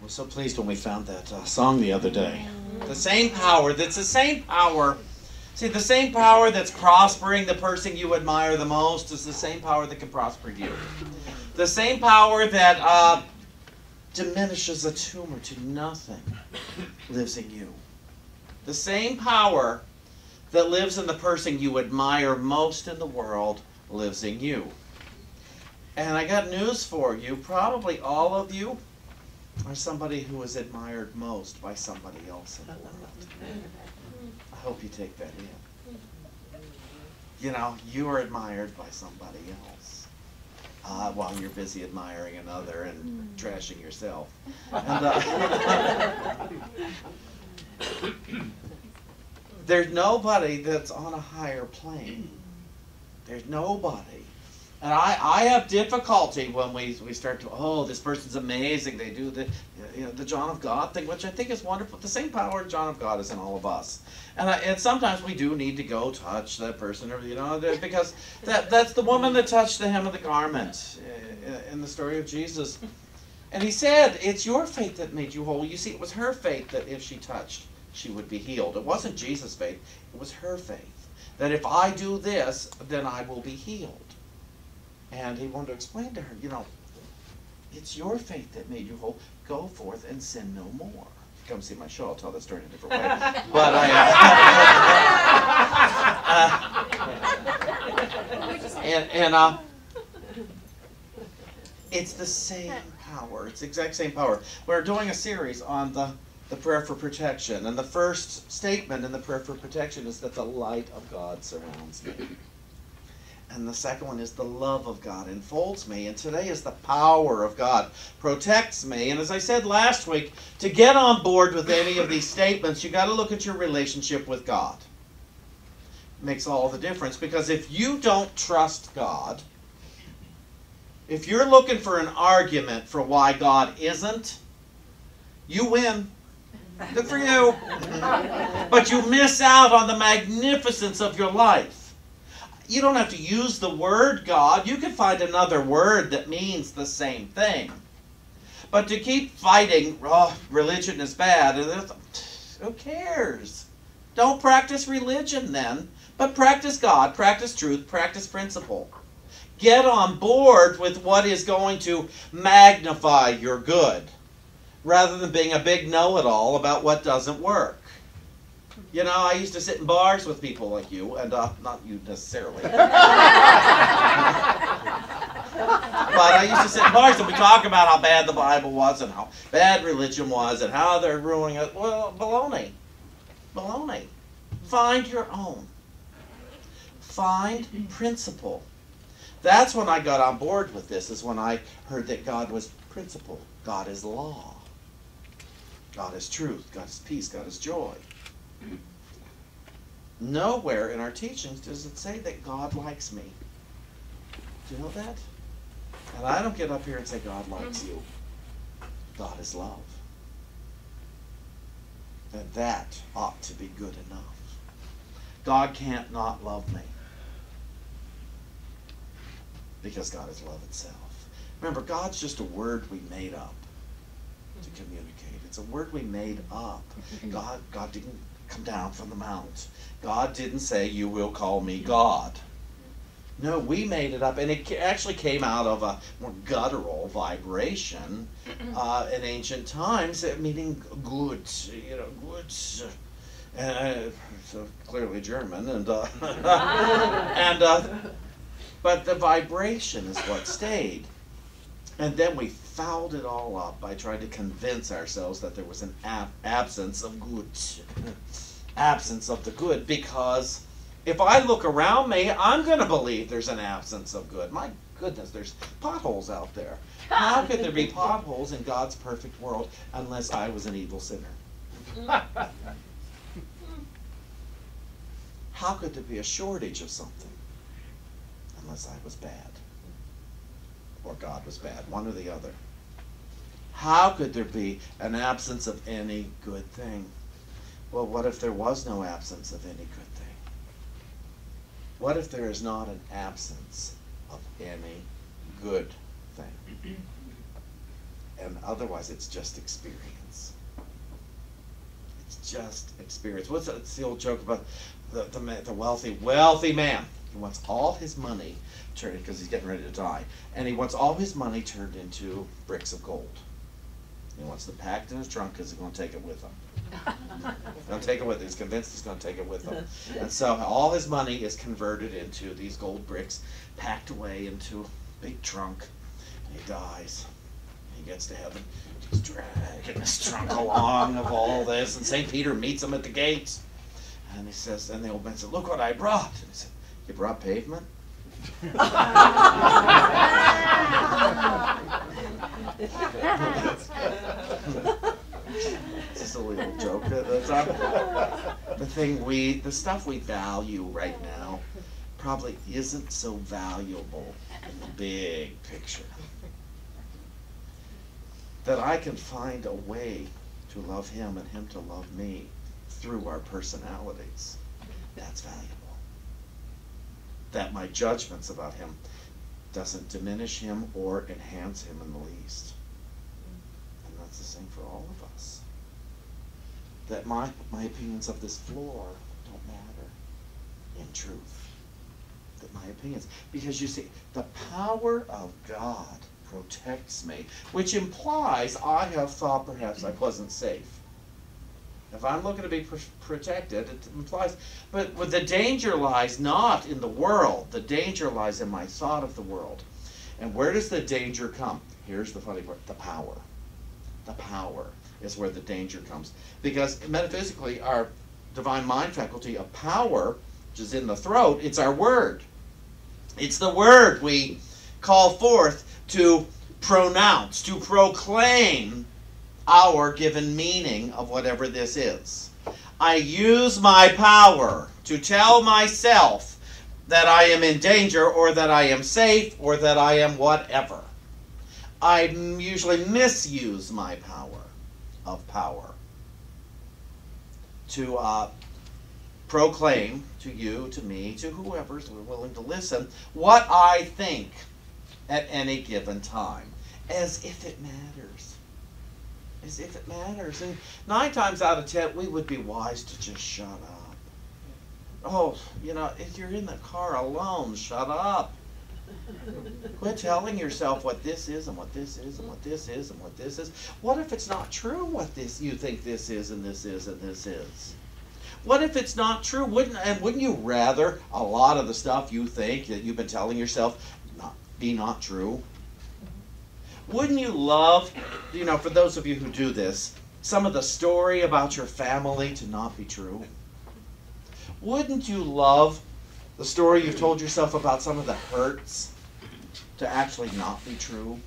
was so pleased when we found that song the other day. The same power, that's the same power. See, the same power that's prospering the person you admire the most is the same power that can prosper you. The same power that diminishes a tumor to nothing lives in you. The same power that lives in the person you admire most in the world lives in you. And I got news for you. Probably all of you are somebody who is admired most by somebody else in the world. I hope you take that in. You know, you are admired by somebody else while you're busy admiring another and trashing yourself. And, there's nobody that's on a higher plane. There's nobody. And I have difficulty when we start to, oh, this person's amazing. They do the John of God thing, which I think is wonderful. The same power John of God is in all of us. And sometimes we do need to go touch that person, or because that's the woman that touched the hem of the garment in the story of Jesus. And he said, it's your faith that made you whole. You see, it was her faith that if she touched, she would be healed. It wasn't Jesus' faith. It was her faith. That if I do this, then I will be healed. And he wanted to explain to her, it's your faith that made you whole. Go forth and sin no more. Come see my show. I'll tell that story in a different way. But it's the same power. It's the exact same power. We're doing a series on the prayer for protection. And the first statement in the prayer for protection is that the light of God surrounds me. And the second one is the love of God enfolds me. And today is the power of God protects me. And as I said last week, to get on board with any of these statements, you got to look at your relationship with God. It makes all the difference. Because if you don't trust God, if you're looking for an argument for why God isn't, you win. Good for you. But you miss out on the magnificence of your life. You don't have to use the word God. You can find another word that means the same thing. But to keep fighting, religion is bad, who cares? Don't practice religion then, but practice God, practice truth, practice principle. Get on board with what is going to magnify your good, rather than being a big know-it-all about what doesn't work. I used to sit in bars with people like you, and not you necessarily. But I used to sit in bars and we talk about how bad the Bible was and how bad religion was and how they're ruining it. Well, baloney. Baloney. Find your own. Find principle. That's when I got on board with this, is when I heard that God was principle. God is law. God is truth. God is peace. God is joy. Nowhere in our teachings does it say that God likes me. Do you know that? And I don't get up here and say God likes you. God is love. And that ought to be good enough. God can't not love me. Because God is love itself. Remember, God's just a word we made up to communicate. It's a word we made up. God didn't come down from the mount. God didn't say, you will call me God. No, we made it up, and it actually came out of a more guttural vibration in ancient times, meaning good, good. So clearly German, and but the vibration is what stayed. And then we fouled it all up by trying to convince ourselves that there was an absence of good. Absence of the good, because if I look around me, I'm going to believe there's an absence of good. My goodness, there's potholes out there. How could there be potholes in God's perfect world unless I was an evil sinner? How could there be a shortage of something unless I was bad? Or God was bad, one or the other. How could there be an absence of any good thing? Well, what if there was no absence of any good thing? What if there is not an absence of any good thing? And otherwise, it's just experience. It's just experience. What's the old joke about the wealthy man? He wants all his money turned, because he's getting ready to die, and he wants all his money turned into bricks of gold. He wants them packed in his trunk because he's going to take it with him. He's going to take it with him. He's convinced he's going to take it with him. And so all his money is converted into these gold bricks, packed away into a big trunk. And he dies. He gets to heaven. He's dragging his trunk along of all this. And St. Peter meets him at the gates. And he says, and the old man said, "Look what I brought." And he said, "You brought pavement?" It's just a little joke. The stuff we value right now probably isn't so valuable in the big picture. That I can find a way to love him and him to love me through our personalities. That's valuable. That my judgments about him doesn't diminish him or enhance him in the least. And that's the same for all of us. That my opinions of this floor don't matter in truth. That my opinions, because you see, the power of God protects me, which implies I have thought perhaps I wasn't safe. If I'm looking to be protected, it implies, but the danger lies not in the world. The danger lies in my thought of the world. And where does the danger come? Here's the funny part, the power. The power is where the danger comes. Because metaphysically, our divine mind faculty of power, which is in the throat, it's our word. It's the word we call forth to pronounce, to proclaim our given meaning of whatever this is. I use my power to tell myself that I am in danger, or that I am safe, or that I am whatever. I usually misuse my power to proclaim to you, to me, to whoever's willing to listen, what I think at any given time, as if it matters. As if it matters. And 9 times out of 10, we would be wise to just shut up. Oh, if you're in the car alone, shut up. Quit telling yourself what this is and what this is and what this is and what this is. What if it's not true what you think this is and this is and this is? What if it's not true? Wouldn't you rather a lot of the stuff you think that you've been telling yourself be not true? Wouldn't you love, for those of you who do this, some of the story about your family to not be true? Wouldn't you love the story you've told yourself about some of the hurts to actually not be true?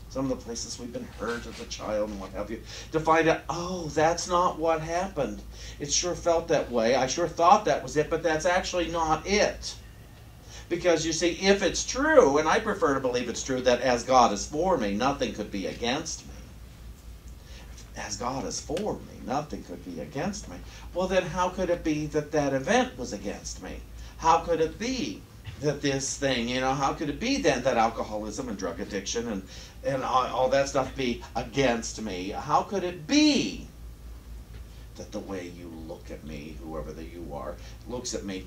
Some of the places we've been hurt as a child and what have you, to find out, oh, that's not what happened. It sure felt that way. I sure thought that was it, but that's actually not it. Because you see, if it's true, and I prefer to believe it's true, that as God is for me, nothing could be against me. As God is for me, nothing could be against me. Well, then how could it be that that event was against me? How could it be that this thing, how could it be then that alcoholism and drug addiction and all that stuff be against me? How could it be that the way you look at me, whoever that you are, looks at me,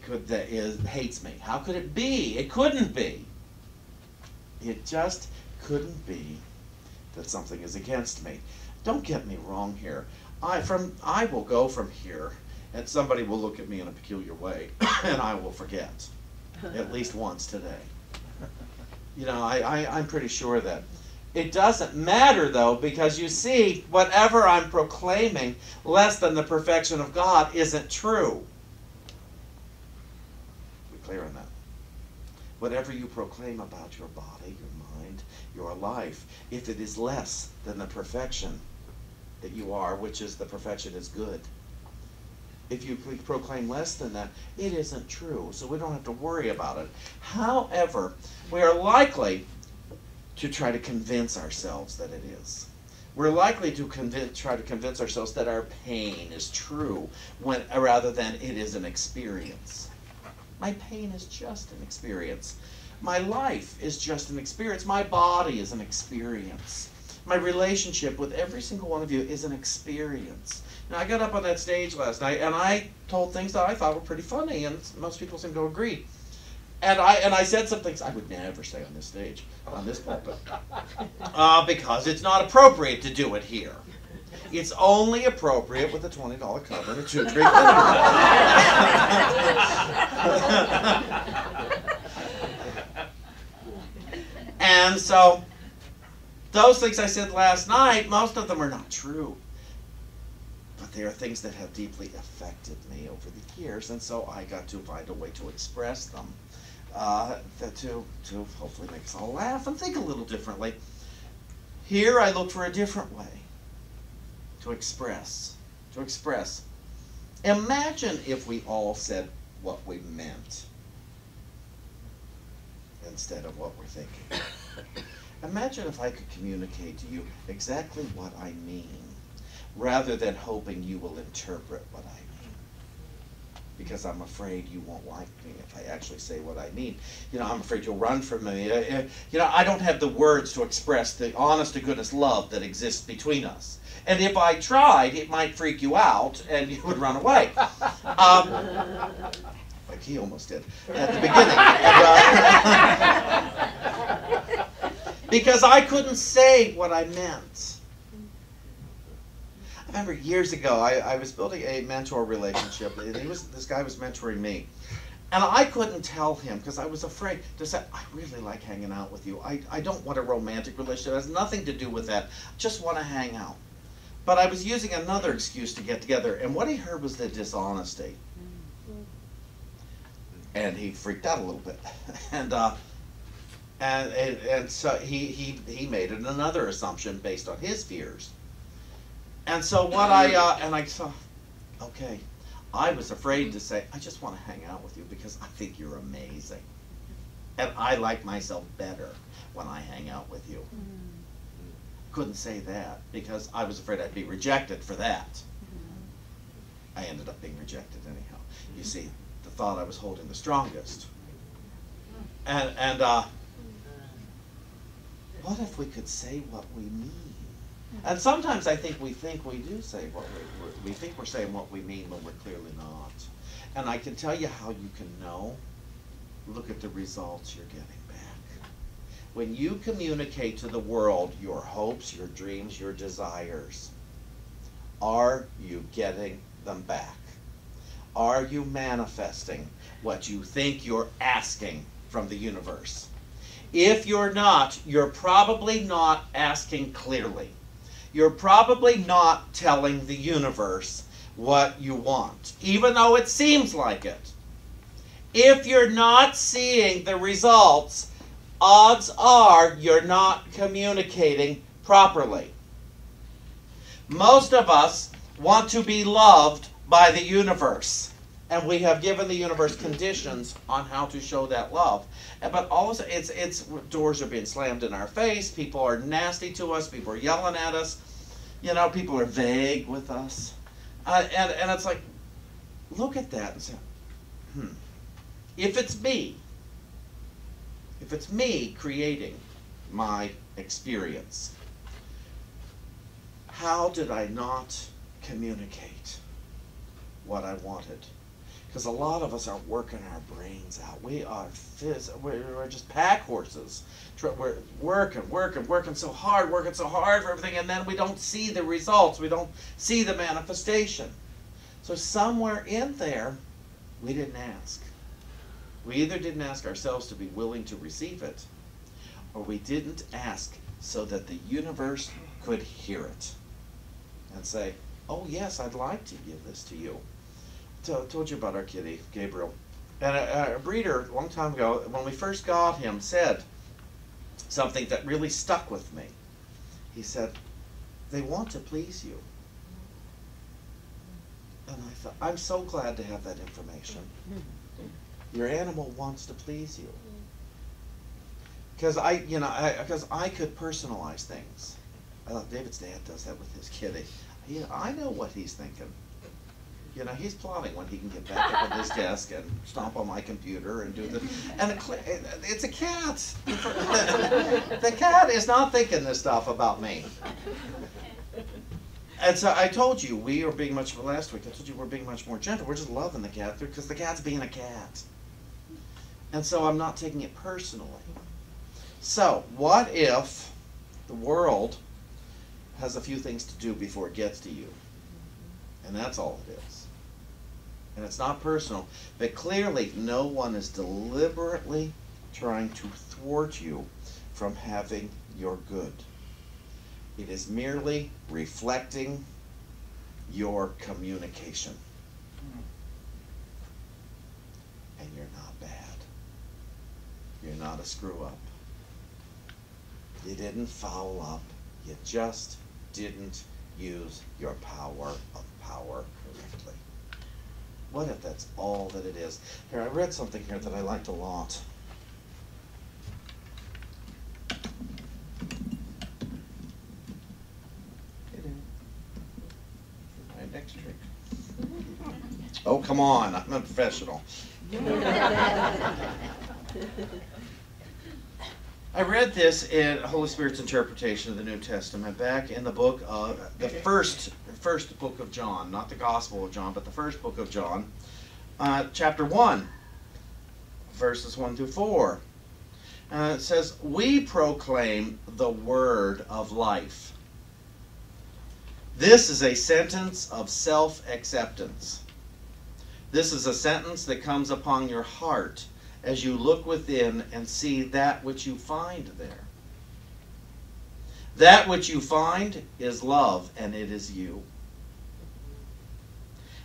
hates me? How could it be? It couldn't be. It just couldn't be that something is against me. Don't get me wrong here. I will go from here, and somebody will look at me in a peculiar way, and I will forget, at least once today. I'm pretty sure that. It doesn't matter, though, because you see, whatever I'm proclaiming less than the perfection of God isn't true. We're clear on that. Whatever you proclaim about your body, your mind, your life, if it is less than the perfection that you are, which is the perfection is good, if you proclaim less than that, it isn't true. So we don't have to worry about it. However, we are likely to try to convince ourselves that it is. We're likely to try to convince ourselves that our pain is true rather than it is an experience. My pain is just an experience. My life is just an experience. My body is an experience. My relationship with every single one of you is an experience. Now, I got up on that stage last night, and I told things that I thought were pretty funny, and most people seem to agree. And I said some things I would never say on this stage, on this pulpit, because it's not appropriate to do it here. It's only appropriate with a $20 cover and a 2-drink dinner. And so, those things I said last night, most of them are not true. But they are things that have deeply affected me over the years, and so I got to find a way to express them, to hopefully make us all laugh and think a little differently. Here I look for a different way to express. Imagine if we all said what we meant instead of what we're thinking. Imagine if I could communicate to you exactly what I mean, rather than hoping you will interpret what I mean. Because I'm afraid you won't like me if I actually say what I mean. You know, I'm afraid you'll run from me. You know, I don't have the words to express the honest-to-goodness love that exists between us. And if I tried, it might freak you out and you would run away. Like he almost did at the beginning. Because I couldn't say what I meant. I remember years ago, I was building a mentor relationship. This guy was mentoring me. And I couldn't tell him because I was afraid to say, I really like hanging out with you. I don't want a romantic relationship. It has nothing to do with that. I just want to hang out. But I was using another excuse to get together. And what he heard was the dishonesty. And he freaked out a little bit. And so he made another assumption based on his fears. And so what I thought, okay, I was afraid to say, I just want to hang out with you because I think you're amazing. And I like myself better when I hang out with you. Couldn't say that because I was afraid I'd be rejected for that. I ended up being rejected anyhow. You see, the thought I was holding the strongest. And what if we could say what we mean? And sometimes I think we do say what we think we're saying what we mean when we're clearly not. And I can tell you how you can know. Look at the results you're getting back. When you communicate to the world your hopes, your dreams, your desires, are you getting them back? Are you manifesting what you think you're asking from the universe? If you're not, you're probably not asking clearly. You're probably not telling the universe what you want, even though it seems like it. If you're not seeing the results, odds are you're not communicating properly. Most of us want to be loved by the universe, and we have given the universe conditions on how to show that love. But also, it's doors are being slammed in our face. People are nasty to us. People are yelling at us. You know, people are vague with us, and it's like, look at that and say, if it's me creating my experience, how did I not communicate what I wanted? Because a lot of us are working our brains out. We're just pack horses. We're working so hard for everything, and then we don't see the results. We don't see the manifestation. So somewhere in there, we didn't ask. We either didn't ask ourselves to be willing to receive it, or we didn't ask so that the universe could hear it and say, oh yes, I'd like to give this to you. Told you about our kitty, Gabriel. And a breeder, a long time ago, when we first got him, said something that really stuck with me. He said, they want to please you. And I thought, I'm so glad to have that information. Your animal wants to please you. Because I could personalize things. I thought David's dad does that with his kitty. I know what he's thinking. You know, he's plotting when he can get back up at his desk and stomp on my computer and do the. And it's a cat. The cat is not thinking this stuff about me. And so I told you we are being much. Last week I told you we're being much more gentle. We're just loving the cat because the cat's being a cat. And so I'm not taking it personally. So what if the world has a few things to do before it gets to you? And that's all it is. And it's not personal, but clearly no one is deliberately trying to thwart you from having your good. It is merely reflecting your communication. And you're not bad. You're not a screw up. You didn't foul up. You just didn't use your power of power correctly. What if that's all that it is? Here, I read something here that I liked a lot. My next trick. Oh, come on, I'm a professional. I read this in Holy Spirit's interpretation of the New Testament back in the book of the first book of John, not the Gospel of John, but the first book of John, chapter 1, verses 1 through 4. It says, "We proclaim the word of life." This is a sentence of self-acceptance. This is a sentence that comes upon your heart as you look within and see that which you find there. That which you find is love, and it is you.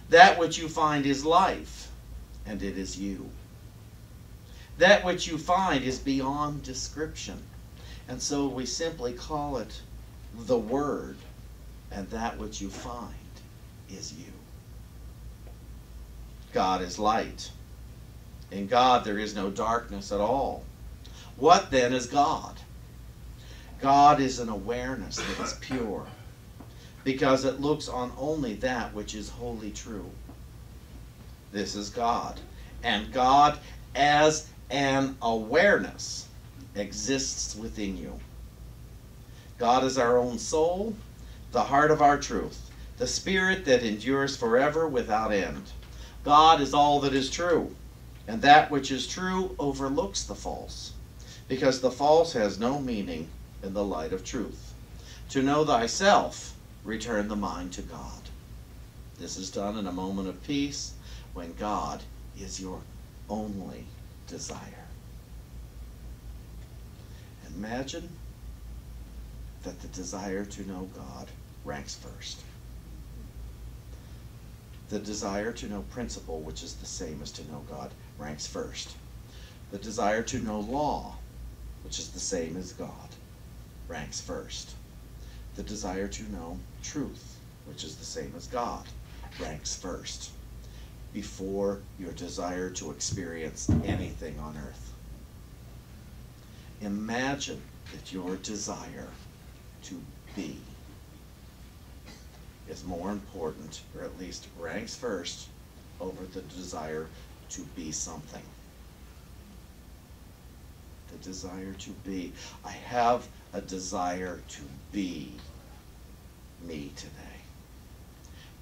That which you find is life, and it is you. That which you find is beyond description, and so we simply call it the Word, and that which you find is you. God is light. In God there is no darkness at all. What then is God? God is an awareness that is pure, because it looks on only that which is wholly true. This is God. And God, as an awareness, exists within you. God is our own soul, the heart of our truth, the spirit that endures forever without end. God is all that is true. And that which is true overlooks the false, because the false has no meaning in the light of truth. To know thyself, return the mind to God. This is done in a moment of peace when God is your only desire. Imagine that the desire to know God ranks first. The desire to know principle, which is the same as to know God, ranks first. The desire to know law, which is the same as God, ranks first. The desire to know truth, which is the same as God, ranks first, before your desire to experience anything on earth. Imagine that your desire to be is more important, or at least ranks first, over the desire to be something. The desire to be. I have a desire to be me today,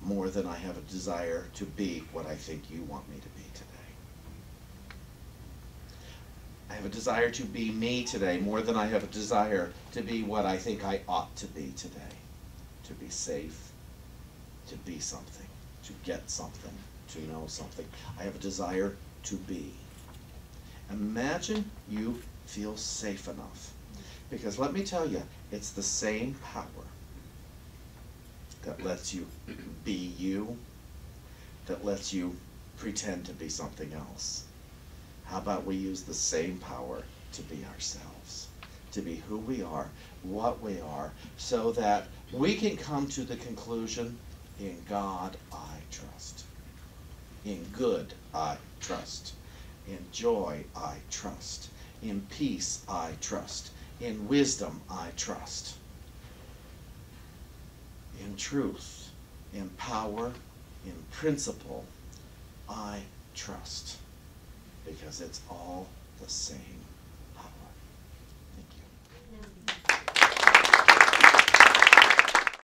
more than I have a desire to be what I think you want me to be today. I have a desire to be me today, more than I have a desire to be what I think I ought to be today. To be safe, to be something, to get something, to know something. I have a desire to be. Imagine you feel safe enough. Because let me tell you, it's the same power that lets you be you, that lets you pretend to be something else. How about we use the same power to be ourselves, to be who we are, what we are, so that we can come to the conclusion, in God I trust. In good I trust. In joy I trust. In peace I trust. In wisdom I trust. In truth, in power, in principle, I trust, because it's all the same.